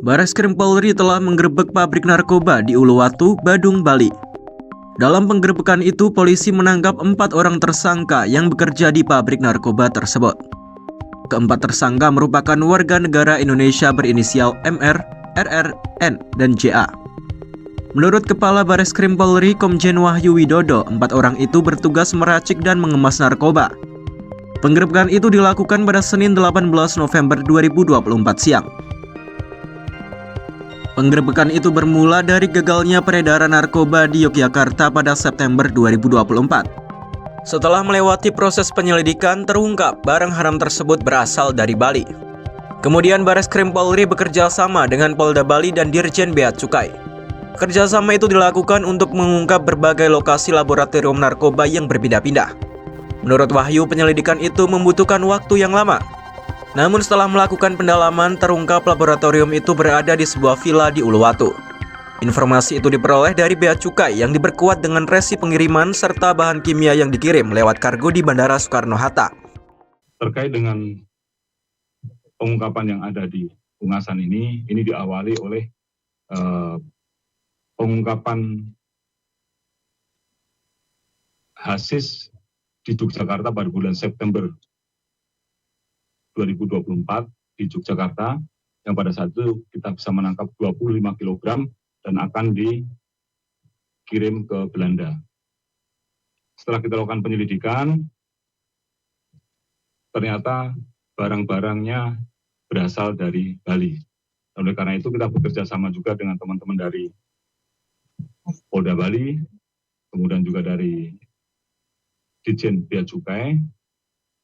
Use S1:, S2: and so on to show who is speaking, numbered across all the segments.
S1: Bareskrim Polri telah menggerebek pabrik narkoba di Uluwatu, Badung, Bali. Dalam penggerebekan itu, polisi menangkap 4 orang tersangka yang bekerja di pabrik narkoba tersebut. Keempat tersangka merupakan warga negara Indonesia berinisial MR, RR, N, dan JA. Menurut Kepala Bareskrim Polri Komjen Wahyu Widodo, 4 orang itu bertugas meracik dan mengemas narkoba. Penggerebekan itu dilakukan pada Senin 18 November 2024 siang. Penggerebekan itu bermula dari gagalnya peredaran narkoba di Yogyakarta pada September 2024. Setelah melewati proses penyelidikan, terungkap barang haram tersebut berasal dari Bali. Kemudian Bareskrim Polri bekerja sama dengan Polda Bali dan Dirjen Bea Cukai. Kerjasama itu dilakukan untuk mengungkap berbagai lokasi laboratorium narkoba yang berpindah-pindah. Menurut Wahyu, penyelidikan itu membutuhkan waktu yang lama. Namun setelah melakukan pendalaman, terungkap laboratorium itu berada di sebuah villa di Uluwatu. Informasi itu diperoleh dari Bea Cukai yang diperkuat dengan resi pengiriman serta bahan kimia yang dikirim lewat kargo di Bandara Soekarno-Hatta.
S2: Terkait dengan pengungkapan yang ada di Ungasan ini diawali oleh pengungkapan hasis di Yogyakarta pada bulan September 2024 di Yogyakarta, yang pada saat itu kita bisa menangkap 25 kg dan akan dikirim ke Belanda. Setelah kita lakukan penyelidikan, ternyata barang-barangnya berasal dari Bali. Oleh karena itu kita bekerja sama juga dengan teman-teman dari Polda Bali, kemudian juga dari Dirjen Bea Cukai,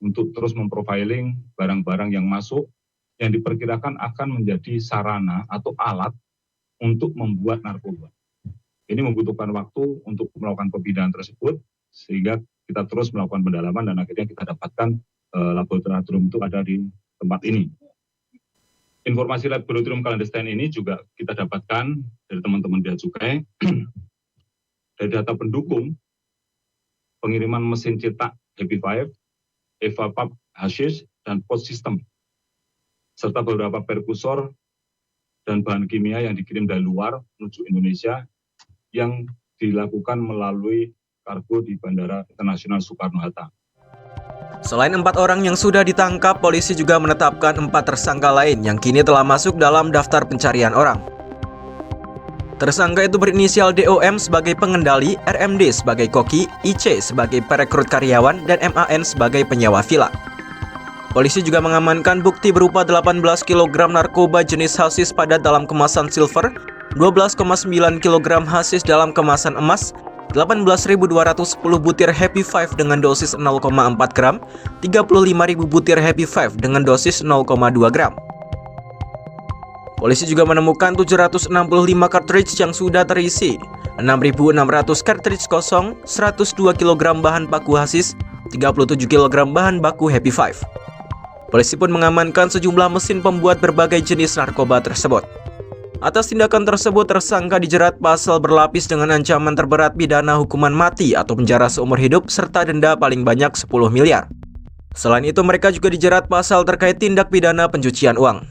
S2: untuk terus memprofiling barang-barang yang masuk yang diperkirakan akan menjadi sarana atau alat untuk membuat narkoba. Ini membutuhkan waktu untuk melakukan pembinaan tersebut, sehingga kita terus melakukan pendalaman dan akhirnya kita dapatkan laboratorium itu ada di tempat ini. Informasi laboratorium clandestine ini juga kita dapatkan dari teman-teman Bea Cukai dari data pendukung pengiriman mesin cetak Happy Five, Evapap Hashish, dan Post System, serta beberapa perkusor dan bahan kimia yang dikirim dari luar menuju Indonesia yang dilakukan melalui kargo di Bandara Internasional Soekarno-Hatta.
S1: Selain 4 orang yang sudah ditangkap, polisi juga menetapkan 4 tersangka lain yang kini telah masuk dalam daftar pencarian orang. Tersangka itu berinisial DOM sebagai pengendali, RMD sebagai koki, IC sebagai perekrut karyawan, dan MAN sebagai penyewa villa. Polisi juga mengamankan bukti berupa 18 kg narkoba jenis hasis padat dalam kemasan silver, 12,9 kg hasis dalam kemasan emas, 18.210 butir Happy Five dengan dosis 0,4 gram, 35.000 butir Happy Five dengan dosis 0,2 gram. Polisi juga menemukan 765 cartridge yang sudah terisi, 6.600 cartridge kosong, 102 kg bahan baku hasis, 37 kg bahan baku Happy Five. Polisi pun mengamankan sejumlah mesin pembuat berbagai jenis narkoba tersebut. Atas tindakan tersebut, tersangka dijerat pasal berlapis dengan ancaman terberat pidana hukuman mati atau penjara seumur hidup serta denda paling banyak 10 miliar. Selain itu, mereka juga dijerat pasal terkait tindak pidana pencucian uang.